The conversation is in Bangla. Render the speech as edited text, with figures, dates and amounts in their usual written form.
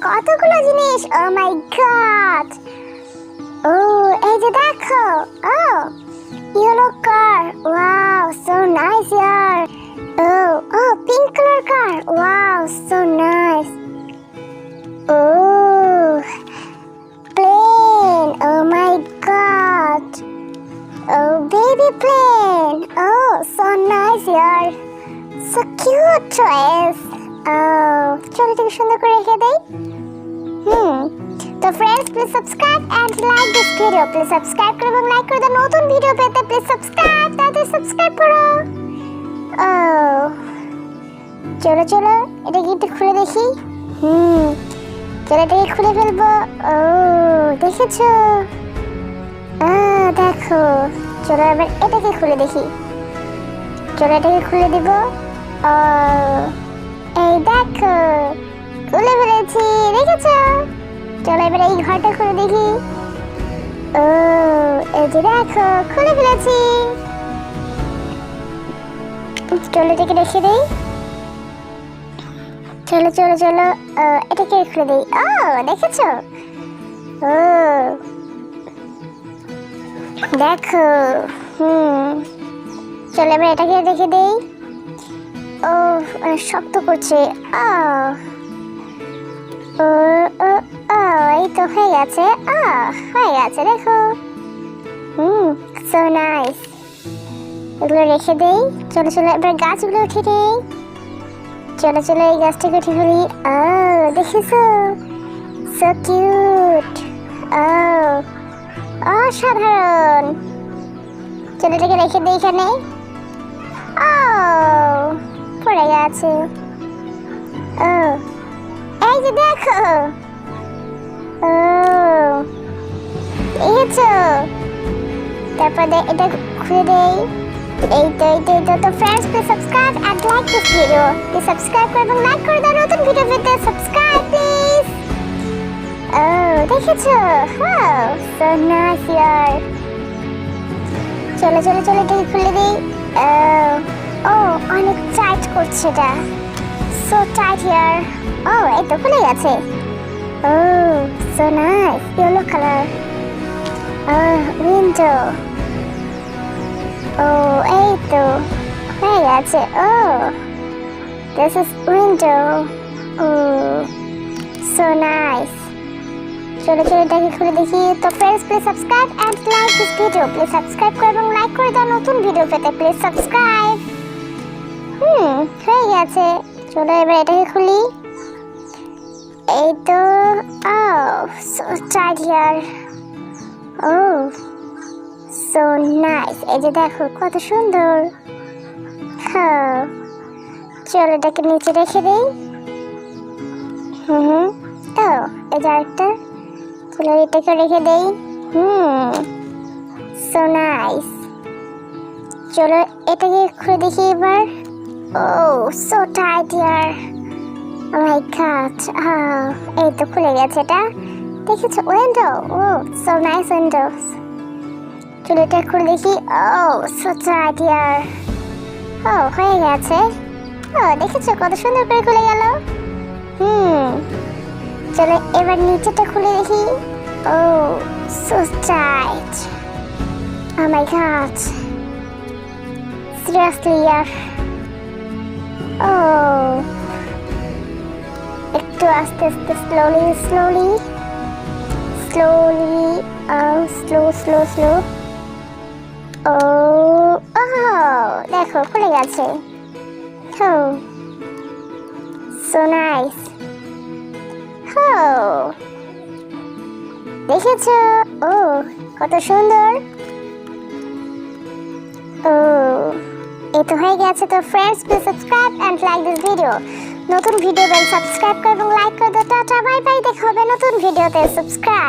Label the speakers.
Speaker 1: কতগুলো জিনিস। ও মাই গড। ও এই যে দেখো। Oh yellow car. Wow so nice ইয়ার। Oh oh pink colour car. Wow so nice. Oh plane. Oh my god. Oh baby plane. Oh so nice ইয়ার। So cute choice. ও চলো এটাকে সুন্দর করে রেখে দেই। তো friends please subscribe and like this video. Please subscribe করো এবং লাইক করে দাও। নতুন ভিডিও পেতে প্লিজ সাবস্ক্রাইব, তাড়াতাড়ি সাবস্ক্রাইব করো। ও চলো চলো এটাকে একটু খুলে দেখি। চলো এটাকে খুলে ফেলবো। ও দেখেছো? দেখো। চলো এবার এটাকে খুলে দেখি। চলো এটাকে খুলে দিব। ও এই দেখো খুলে ফেলেছি, দেখেছো? চলো এবার এই ঘরটা খুলে দেখি। ও এই যে দেখো খুলে ফেলেছি। চলো এটাকে রেখে দেই। চলো চলো চলো এটাকে খুলে দেই। ও দেখেছো? ও দেখো। চলো এবার এটাকে রেখে দেই। ও অনেক শক্ত করছে। ও ও ও এই তো হয়ে গেছে। হয়ে গেছে দেখো। So nice. এগুলো রেখে দেই। চলো চলো এবার গাছগুলো উঠে দেই। চলো চলো এই গাছটাকে উঠে ফেলি। দেখেছো? So cute. অসাধারণ। চলো এটাকে রেখে দেই এখানে। পড়ে গেছে। এই যে দেখো। দেখেছো? তারপর এটা খুলে দেই। এই তো এই তো এই তো। তো friends please subscribe and like this video. Please subscribe করো এবং লাইক করে দাও। নতুন ভিডিও পেতে সাবস্ক্রাইব প্লিজ। দেখেছো? সো নাইস ইয়ার। চলো চলো চলো এটাকে খুলে দিই। অনেক টাইট করছে এটা। সো টাইট ইয়ার। এই তো খুলে গেছে। So nice yellow colour. Window. এই তো হয়ে গেছে। This is window. So nice. চলো চলো এটাকে খুলে দেখি। তো friends please subscribe and like this video. Please subscribe করো এবং লাইক করে দাও। নতুন ভিডিও পেতে প্লিজ সাবস্ক্রাইব। হয়ে গেছে। চলো এবার এটাকে খুলি। এই তো। So tight here. So nice. এই যে দেখো কত সুন্দর। চলো এটাকে নিচে রেখে দেই। এই যে আরেকটা। চলো এটাকে রেখে দেই। So nice. চলো এটাকে খুলে দেখি এবার। So tight year. O my god. এই তো খুলে গেছে এটা। দেখেছো? উইন্ডো। So nice Windows. চলো এটা খুলে দেখি। সো টাইট ইয়ার। হয়ে গেছে। দেখেছো কত সুন্দর করে খুলে গেল। চলো এবার নিচেটা খুলে দেখি। So tight. Oh my god. Seriously ইয়ার। একটু আস্তে আস্তে slowly slowly slowly slow slow slow. দেখো খুলে গেছে। So nice. দেখেছো? কত সুন্দর। এই তো হয়ে গেছে। তো friends please subscribe and like this video. নতুন ভিডিও পেতে সাবস্ক্রাইব করো এবং লাইক করে দাও। Tata bye bye. দেখা হবে নতুন ভিডিওতে। সাবস্ক্রাইব।